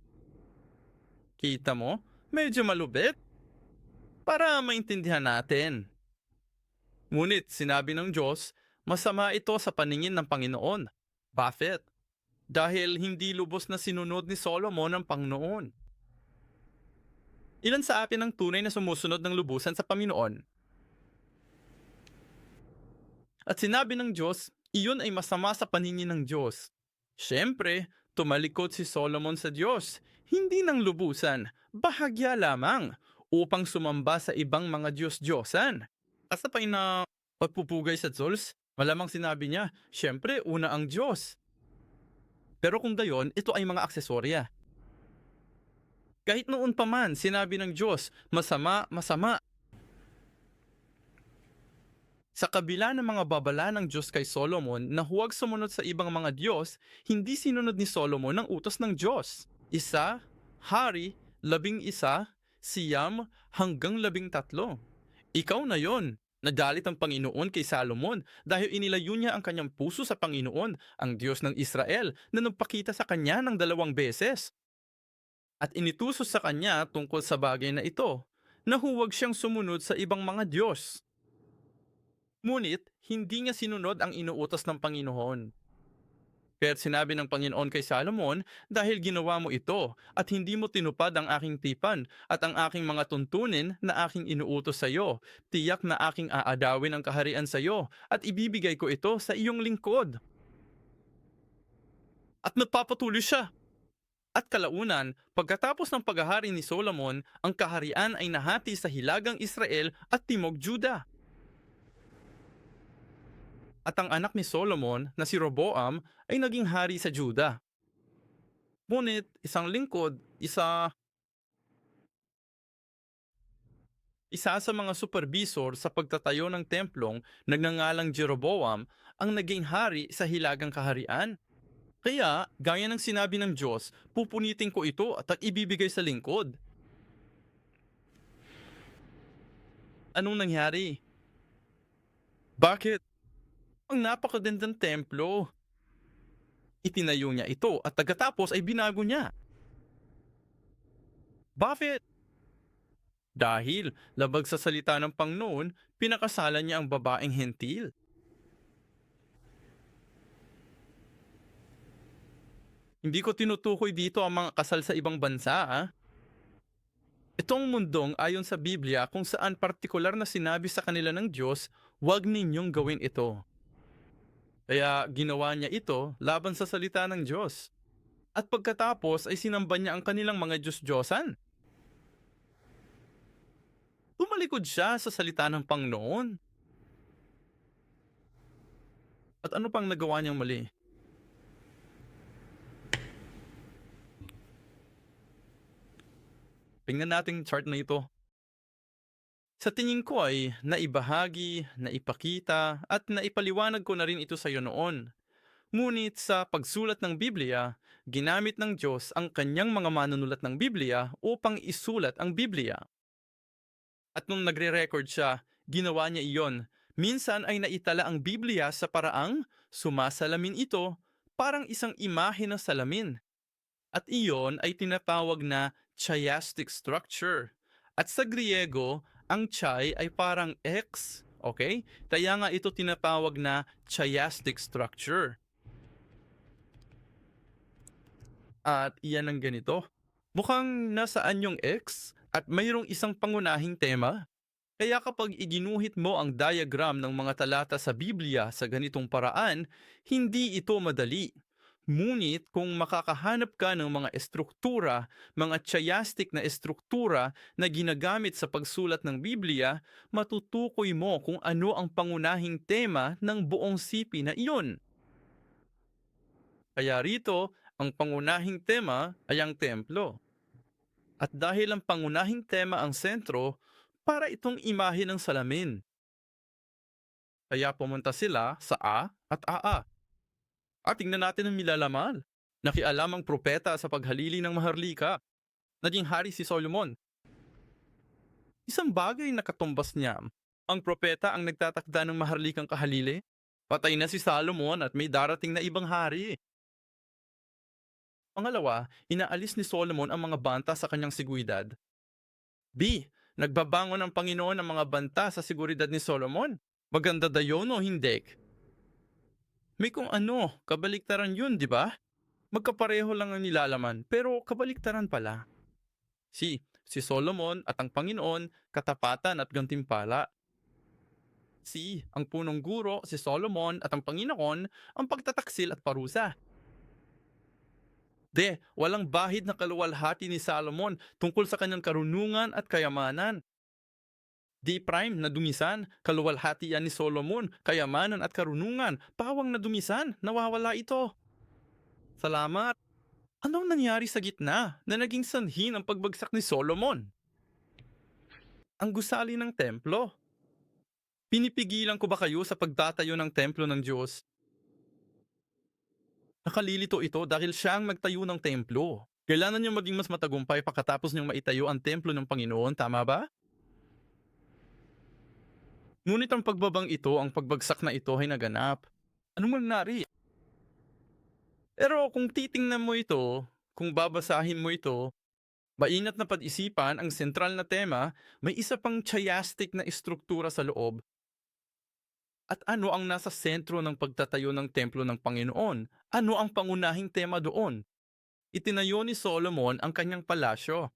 Kita mo? Medyo malupit para maintindihan natin. Ngunit sinabi ng Diyos, masama ito sa paningin ng Panginoon. Bakit? Dahil hindi lubos na sinunod ni Solomon ang Panginoon. Ilan sa atin ang tunay na sumusunod ng lubusan sa Panginoon? At sinabi ng Diyos, iyon ay masama sa paningin ng Diyos. Siyempre, tumalikod si Solomon sa Diyos, hindi ng lubusan, bahagya lamang, upang sumamba sa ibang mga Diyos-Diyosan. Kasabay na pagpupugay sa Diyos, malamang sinabi niya, siyempre, una ang Diyos. Pero kung gayon, ito ay mga aksesorya. Kahit noon pa man, sinabi ng Diyos, masama, masama. Sa kabila ng mga babala ng Diyos kay Solomon na huwag sumunod sa ibang mga Diyos, hindi sinunod ni Solomon ang utos ng Diyos. 1 Hari 11, Siyam hanggang 13. Ikaw na yon. Nagalit ang Panginoon kay Salomon dahil inilayo niya ang kanyang puso sa Panginoon, ang Diyos ng Israel, na nagpakita sa kanya ng 2 beses. At initusos sa kanya tungkol sa bagay na ito, na huwag siyang sumunod sa ibang mga Diyos. Ngunit, hindi niya sinunod ang inuutos ng Panginoon. Pero sinabi ng Panginoon kay Salomon, dahil ginawa mo ito at hindi mo tinupad ang aking tipan at ang aking mga tuntunin na aking inuutos sa iyo, tiyak na aking aadawin ang kaharian sa iyo at ibibigay ko ito sa iyong lingkod. At nagpapatuloy siya. At kalaunan, pagkatapos ng paghahari ni Solomon, ang kaharian ay nahati sa hilagang Israel at timog Juda. At ang anak ni Solomon na si Roboam ay naging hari sa Juda. Ngunit isang lingkod, isa sa mga supervisor sa pagtatayo ng templong nagngangalang Jeroboam ang naging hari sa hilagang kaharian. Kaya, gaya ng sinabi ng Diyos, pupunitin ko ito at ibibigay sa lingkod. Anong nangyari? Bakit? Ang napakagandang templo. Itinayo niya ito at pagkatapos ay binago niya. Bakit? Dahil, labag sa salita ng Panginoon, pinakasalan niya ang babaeng hentil. Hindi ko tinutukoy dito ang mga kasal sa ibang bansa, ah. Itong mundong ayon sa Biblia kung saan partikular na sinabi sa kanila ng Diyos, huwag ninyong gawin ito. Kaya ginawa niya ito laban sa salita ng Diyos. At pagkatapos ay sinamba niya ang kanilang mga Diyos-Diyosan. Tumalikod siya sa salita ng Panginoon. At ano pang nagawa niyang mali? Tingnan natin chart na ito. Sa tingin ko ay naibahagi, naipakita at naipaliwanag ko na rin ito sa iyo noon. Ngunit sa pagsulat ng Biblia, ginamit ng Diyos ang kanyang mga manunulat ng Biblia upang isulat ang Biblia. At nung nagre-record siya, ginawa niya iyon. Minsan ay naitala ang Biblia sa paraang sumasalamin ito, parang isang imahe ng salamin. At iyon ay tinatawag na chiastic structure. At sa Griego, ang chi ay parang X, okay? Kaya nga ito tinatawag na chiastic structure. At iyan ang ganito. Mukhang nasaan yung X at mayroong isang pangunahing tema. Kaya kapag iginuhit mo ang diagram ng mga talata sa Biblia sa ganitong paraan, hindi ito madali. Ngunit kung makakahanap ka ng mga estruktura, mga chiastic na estruktura na ginagamit sa pagsulat ng Biblia, matutukoy mo kung ano ang pangunahing tema ng buong sipi na iyon. Kaya rito, ang pangunahing tema ay ang templo. At dahil ang pangunahing tema ang sentro, para itong imahe ng salamin. Kaya pumunta sila sa A at AA. At tingnan natin ang nilalaman. Nakialam ang propeta sa paghalili ng maharlika. Naging hari si Solomon. Isang bagay na katumbas niya. Ang propeta ang nagtatakda ng maharlikang kahalili. Patay na si Solomon at may darating na ibang hari. Pangalawa, inaalis ni Solomon ang mga banta sa kanyang seguridad. B. Nagbabangon ang Panginoon ng mga banta sa seguridad ni Solomon. Maganda da yun o hindi? May kung ano, kabaliktaran yun, di ba? Magkapareho lang ang nilalaman, pero kabaliktaran pala. Si Solomon at ang Panginoon, katapatan at gantimpala. Ang punong guro, si Solomon at ang Panginoon, ang pagtataksil at parusa. Walang bahid na kaluwalhati ni Solomon tungkol sa kanyang karunungan at kayamanan. Prime na dumisan, kaluwalhati yan ni Solomon, kayamanan at karunungan, pawang na dumisan, nawawala ito. Salamat. Anong nangyari sa gitna na naging sanhi ng pagbagsak ni Solomon? Ang gusali ng templo. Pinipigilan ko ba kayo sa pagtatayo ng templo ng Diyos? Nakalilito ito dahil siya ang magtayo ng templo. Kailangan niyang maging mas matagumpay pagkatapos niyang maitayo ang templo ng Panginoon, tama ba? Ngunit ang pagbabang ito, ang pagbagsak na ito ay naganap. Anong nangyari? Pero kung titingnan mo ito, kung babasahin mo ito, maingat na pag-isipan ang sentral na tema, may isa pang chiastic na estruktura sa loob. At ano ang nasa sentro ng pagtatayo ng templo ng Panginoon? Ano ang pangunahing tema doon? Itinayo ni Solomon ang kanyang palasyo.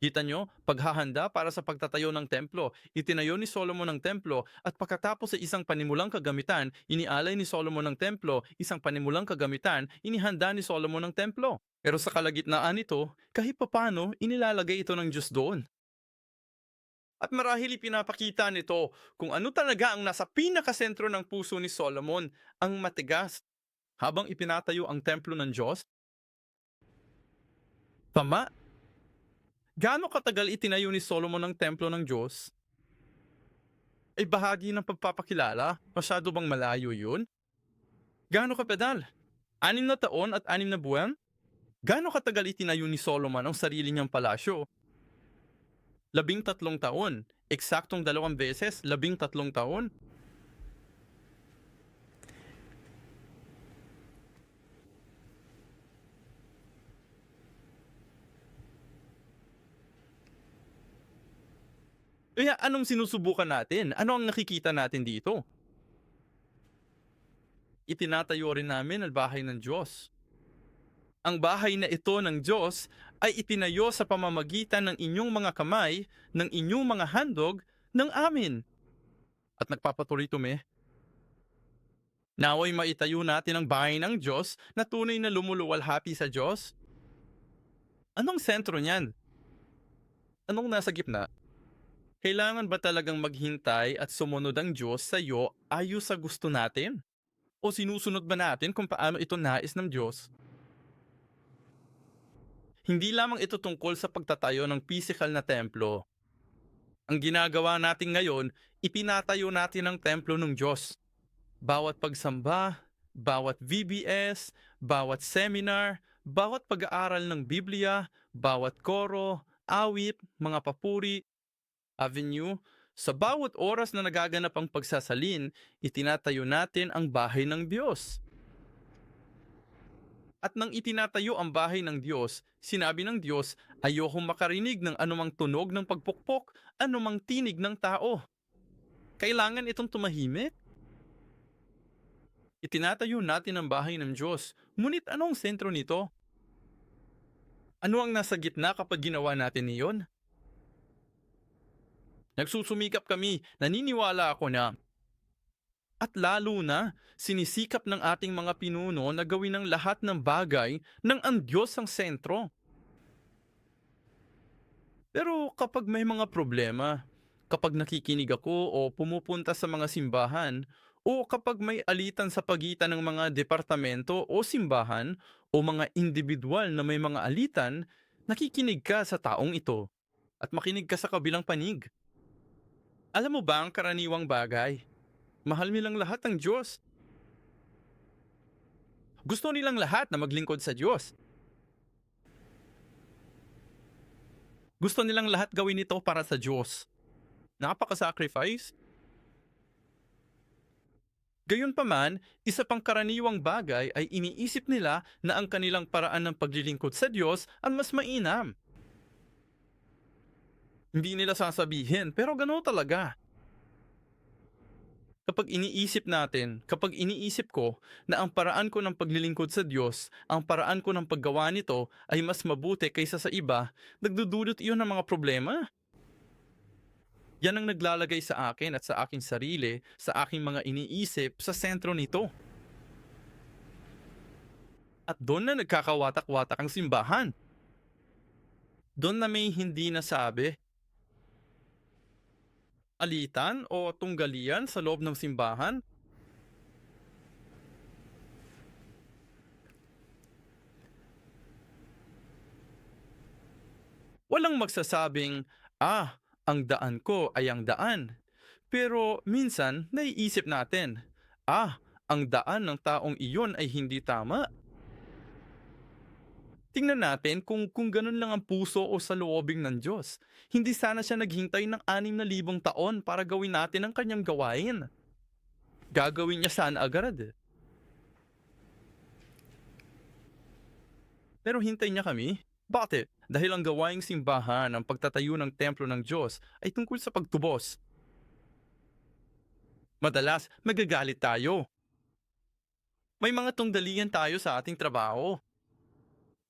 Kita nyo, paghahanda para sa pagtatayo ng templo, itinayo ni Solomon ang templo at pagkatapos sa isang panimulang kagamitan, inialay ni Solomon ang templo, isang panimulang kagamitan, inihanda ni Solomon ang templo. Pero sa kalagitnaan nito, kahit papano, inilalagay ito ng Diyos doon. At marahil ipinapakita nito kung ano talaga ang nasa pinakasentro ng puso ni Solomon, ang matigas. Habang ipinatayo ang templo ng Diyos, tama? Gaano katagal itinayo ni Solomon ang templo ng Diyos? Ay bahagi ng pagpapakilala? Masyado bang malayo yun? Gaano kapedal? 6 na taon at 6 na buwan? Gaano katagal itinayo ni Solomon ang sarili niyang palasyo? 13 taon. Eksaktong 2 beses, 13 taon. Kaya anong sinusubukan natin? Ano ang nakikita natin dito? Itinatayo rin namin ang bahay ng Diyos. Ang bahay na ito ng Diyos ay itinayo sa pamamagitan ng inyong mga kamay, ng inyong mga handog, ng amin. At nagpapatuloy tumi, naway maitayo natin ang bahay ng Diyos na tunay na lumuluwalhati sa Diyos. Anong sentro niyan? Anong nasa gitna? Kailangan ba talagang maghintay at sumunod ang Diyos sa iyo ayos sa gusto natin? O sinusunod ba natin kung paano ito nais ng Diyos? Hindi lamang ito tungkol sa pagtatayo ng physical na templo. Ang ginagawa natin ngayon, ipinatayo natin ang templo ng Diyos. Bawat pagsamba, bawat VBS, bawat seminar, bawat pag-aaral ng Biblia, bawat koro, awit, mga papuri, avenue, sa bawat oras na nagaganap ang pagsasalin, itinatayo natin ang bahay ng Diyos. At nang itinatayo ang bahay ng Diyos, sinabi ng Diyos, ayokong makarinig ng anumang tunog ng pagpukpok, anumang tinig ng tao. Kailangan itong tumahimik. Itinatayo natin ang bahay ng Diyos, ngunit anong sentro nito? Ano ang nasa gitna kapag ginawa natin iyon? Nagsusumikap kami, naniniwala ako na at lalo na, sinisikap ng ating mga pinuno na gawin ang lahat ng bagay ng ang Diyos ang sentro. Pero kapag may mga problema, kapag nakikinig ako o pumupunta sa mga simbahan, o kapag may alitan sa pagitan ng mga departamento o simbahan o mga individual na may mga alitan, nakikinig ka sa taong ito at makinig ka sa kabilang panig. Alam mo ba ang karaniwang bagay? Mahal nilang lahat ang Diyos. Gusto nilang lahat na maglingkod sa Diyos. Gusto nilang lahat gawin ito para sa Diyos. Napaka-sacrifice. Gayunpaman, isa pang karaniwang bagay ay iniisip nila na ang kanilang paraan ng paglilingkod sa Diyos ang mas mainam. Hindi nila sasabihin, pero gano'n talaga. Kapag iniisip ko na ang paraan ko ng paglilingkod sa Diyos, ang paraan ko ng paggawa nito ay mas mabuti kaysa sa iba, nagdudulot iyon ng mga problema. Yan ang naglalagay sa akin at sa aking sarili, sa aking mga iniisip, sa sentro nito. At doon na nagkakawatak-watak ang simbahan. Doon na may hindi nasabi, alitan o tunggalian sa loob ng simbahan. Walang magsasabing, ang daan ko ay ang daan. Pero minsan, naiisip natin, ang daan ng taong iyon ay hindi tama. Tingnan natin kung ganun lang ang puso o saloobin ng Diyos. Hindi sana siya naghintay ng 6,000 taon para gawin natin ang kanyang gawain. Gagawin niya sana agad. Pero hintay niya kami. Bakit? Dahil ang gawaing simbahan, ang pagtatayo ng templo ng Diyos ay tungkol sa pagtubos. Madalas, magagalit tayo. May mga tungdalian tayo sa ating trabaho.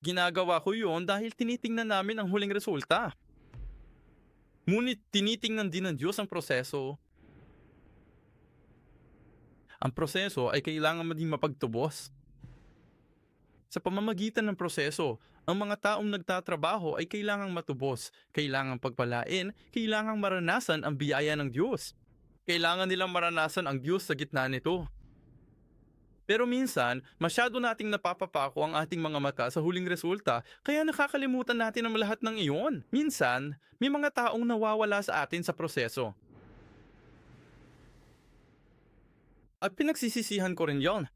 Ginagawa ko yun dahil tinitingnan namin ang huling resulta. Ngunit tinitingnan din ng Diyos ang proseso. Ang proseso ay kailangan maging mapagtubos. Sa pamamagitan ng proseso, ang mga taong nagtatrabaho ay kailangang matubos, kailangang pagpalain, kailangang maranasan ang biyaya ng Diyos. Kailangan nilang maranasan ang Diyos sa gitna nito. Pero minsan, masyado nating napapapako ang ating mga mata sa huling resulta, kaya nakakalimutan natin ang lahat ng iyon. Minsan, may mga taong nawawala sa atin sa proseso. At pinagsisisihan ko rin yon.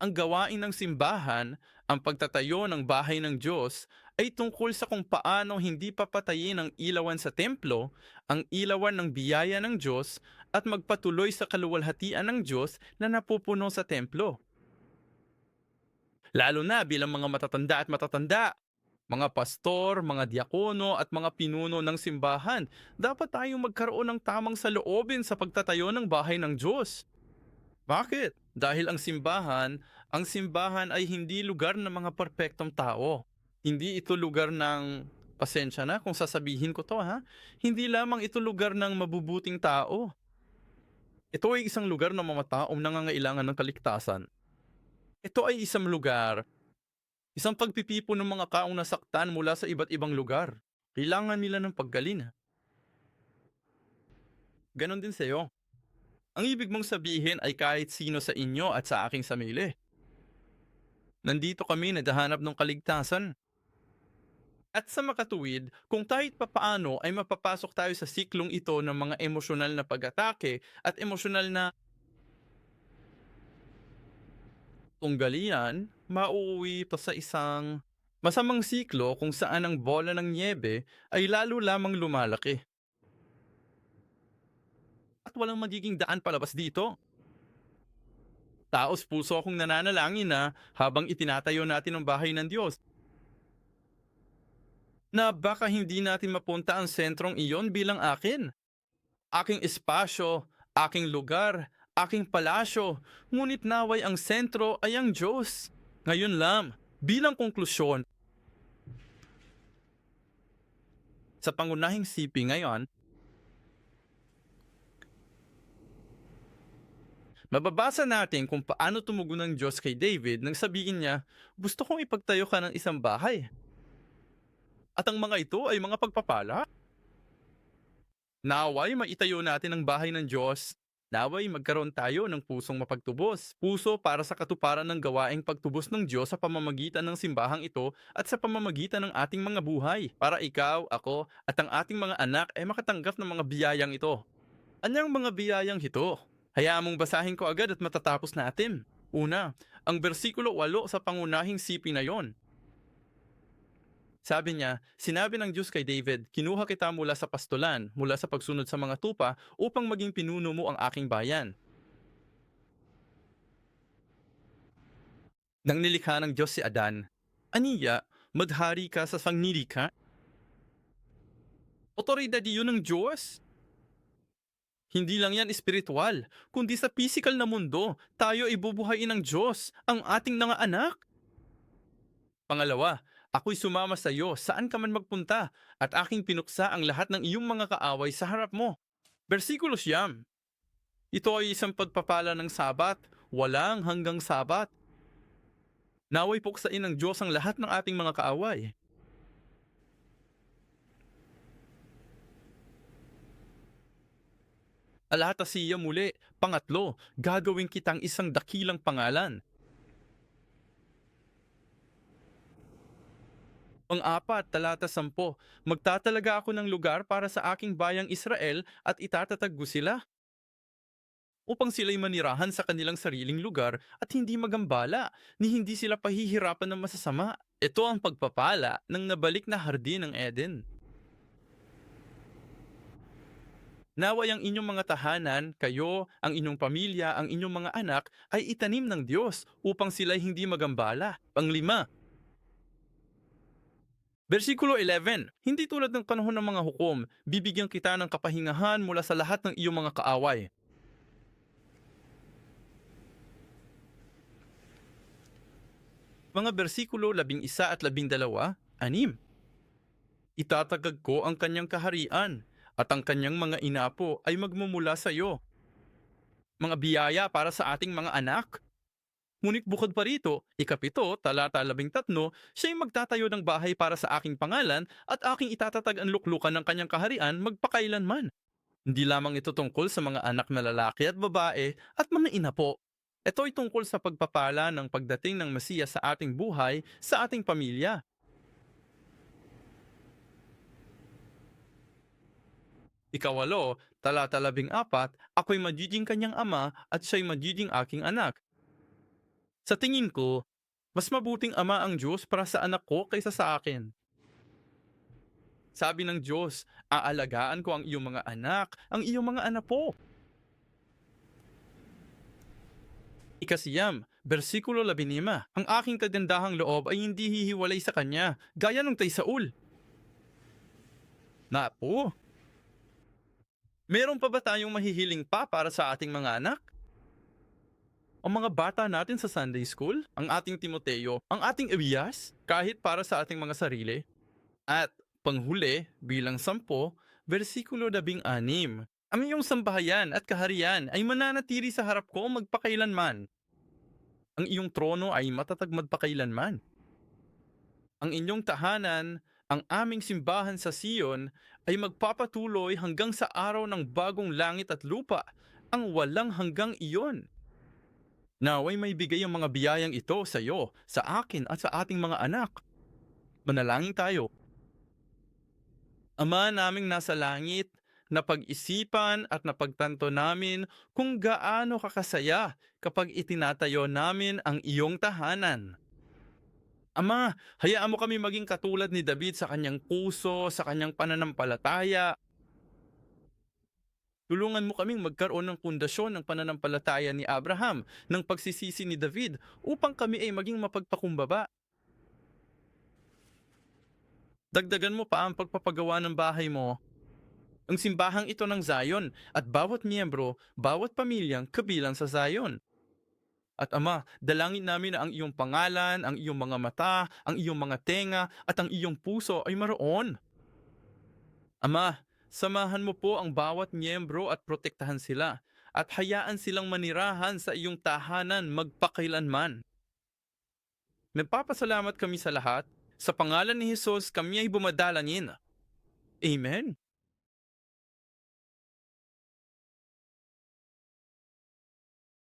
Ang gawain ng simbahan, ang pagtatayo ng bahay ng Diyos, ay tungkol sa kung paano hindi papatayin ang ilawan sa templo, ang ilawan ng biyaya ng Diyos, at magpatuloy sa kaluwalhatian ng Diyos na napupuno sa templo. Lalo na bilang mga matatanda, mga pastor, mga diakono at mga pinuno ng simbahan, dapat tayong magkaroon ng tamang saloobin sa pagtatayo ng bahay ng Diyos. Bakit? Dahil ang simbahan ay hindi lugar ng mga perpektong tao. Hindi ito lugar ng, pasensya na kung sasabihin ko to ha, hindi lamang ito lugar ng mabubuting tao. Ito ay isang lugar ng mga taong nangangailangan ng kaligtasan. Ito ay isang lugar, isang pagpipipo ng mga kaong nasaktan mula sa iba't ibang lugar. Kailangan nila ng paggaling. Ganon din sa'yo. Ang ibig mong sabihin ay kahit sino sa inyo at sa aking samili. Nandito kami naghahanap ng kaligtasan. At sa makatuwid, kung kahit papaano ay mapapasok tayo sa siklong ito ng mga emosyonal na pag-atake at emosyonal na tunggalian, mauuwi pa sa isang masamang siklo kung saan ang bola ng nyebe ay lalo lamang lumalaki. At walang magiging daan palabas dito. Taos puso akong nananalangin na habang itinatayo natin ang bahay ng Diyos, na baka hindi natin mapunta ang sentrong iyon bilang akin. Aking espasyo, aking lugar, aking palasyo, ngunit naway ang sentro ay ang Diyos. Ngayon lang, bilang konklusyon, sa pangunahing sipi ngayon, mababasa natin kung paano tumugon ng Diyos kay David nang sabihin niya, gusto kong ipagtayo ka ng isang bahay. At ang mga ito ay mga pagpapala. Naway maitayo natin ang bahay ng Diyos Naway magkaroon tayo ng pusong mapagtubos, puso para sa katuparan ng gawaing pagtubos ng Diyos sa pamamagitan ng simbahang ito at sa pamamagitan ng ating mga buhay, para ikaw, ako, at ang ating mga anak ay makatanggap ng mga biyayang ito. Anyang mga biyayang ito? Hayaan mong basahin ko agad at matatapos natin. Una, ang bersikulo 8 sa pangunahing sipi na yon. Sabi niya, sinabi ng Diyos kay David, kinuha kita mula sa pastulan, mula sa pagsunod sa mga tupa, upang maging pinuno mo ang aking bayan. Nang nilikha ng Diyos si Adan, aniya, maghari ka sa sanglilikha? Otoridad iyon ng Diyos? Hindi lang yan espiritual, kundi sa physical na mundo, tayo ibubuhayin ng Diyos, ang ating mga anak. Pangalawa, ako'y sumama sa iyo saan ka man magpunta, at aking pinuksa ang lahat ng iyong mga kaaway sa harap mo. Versikulo siyam. Ito ay isang pagpapala ng Sabat, walang hanggang Sabat. Naway puksain ng Diyos ang lahat ng ating mga kaaway. Alhata siya muli. Pangatlo, gagawin kitang isang dakilang pangalan. Pang-apat, talata 10, magtatalaga ako ng lugar para sa aking bayang Israel at itatatag ko sila upang sila'y manirahan sa kanilang sariling lugar at hindi magambala, ni hindi sila pahihirapan ng masasama. Ito ang pagpapala ng nabalik na hardin ng Eden. Naway ang inyong mga tahanan, kayo, ang inyong pamilya, ang inyong mga anak ay itanim ng Diyos upang sila'y hindi magambala. Panglima, versikulo 11, hindi tulad ng panahon ng mga hukom, bibigyan kita ng kapahingahan mula sa lahat ng iyong mga kaaway. Mga bersikulo 11 at 12, anim. Itatagag ko ang kanyang kaharian, at ang kanyang mga inapo ay magmumula sa iyo. Mga biyaya para sa ating mga anak. Ngunit bukod pa rito, ikapito, talata 13, siya'y magtatayo ng bahay para sa aking pangalan at aking itatatag ang luklukan ng kanyang kaharian magpakailanman. Hindi lamang ito tungkol sa mga anak na lalaki at babae at mga inapo. Ito ay tungkol sa pagpapala ng pagdating ng Mesiya sa ating buhay, sa ating pamilya. Ikawalo, talata 14, ako'y magiging kanyang ama at siya'y magiging aking anak. Sa tingin ko, mas mabuting ama ang Diyos para sa anak ko kaysa sa akin. Sabi ng Diyos, aalagaan ko ang iyong mga anak, ang iyong mga anapo. Ikasiyam, versikulo 15, ang aking kagandahang loob ay hindi hihiwalay sa kanya, gaya ng kay Saul. Napo, meron pa ba tayong mahihiling pa para sa ating mga anak? Ang mga bata natin sa Sunday School, ang ating Timoteo, ang ating Elias, kahit para sa ating mga sarili. At panghuli, bilang 10, versikulo 16, ang iyong sambahayan at kaharian ay mananatili sa harap ko magpakailanman. Ang iyong trono ay matatag magpakailanman. Ang inyong tahanan, ang aming simbahan sa Sion, ay magpapatuloy hanggang sa araw ng bagong langit at lupa, ang walang hanggang iyon. Naway may bigay ang mga biyayang ito sa iyo, sa akin at sa ating mga anak. Manalangin tayo. Ama naming nasa langit, napag-isipan at napagtanto namin kung gaano kakasaya kapag itinatayo namin ang iyong tahanan. Ama, hayaan mo kami maging katulad ni David sa kanyang puso, sa kanyang pananampalataya. Tulungan mo kaming magkaroon ng pundasyon ng pananampalataya ni Abraham, ng pagsisisi ni David, upang kami ay maging mapagpakumbaba. Dagdagan mo pa ang pagpapagawa ng bahay mo, ang simbahang ito ng Zion, at bawat miyembro, bawat pamilyang kabilang sa Zion. At Ama, dalangin namin na ang iyong pangalan, ang iyong mga mata, ang iyong mga tenga, at ang iyong puso ay maroon. Ama, samahan mo po ang bawat miyembro at protektahan sila, at hayaan silang manirahan sa iyong tahanan magpakailanman. Nagpapasalamat kami sa lahat. Sa pangalan ni Jesus kami ay bumadalangin. Amen.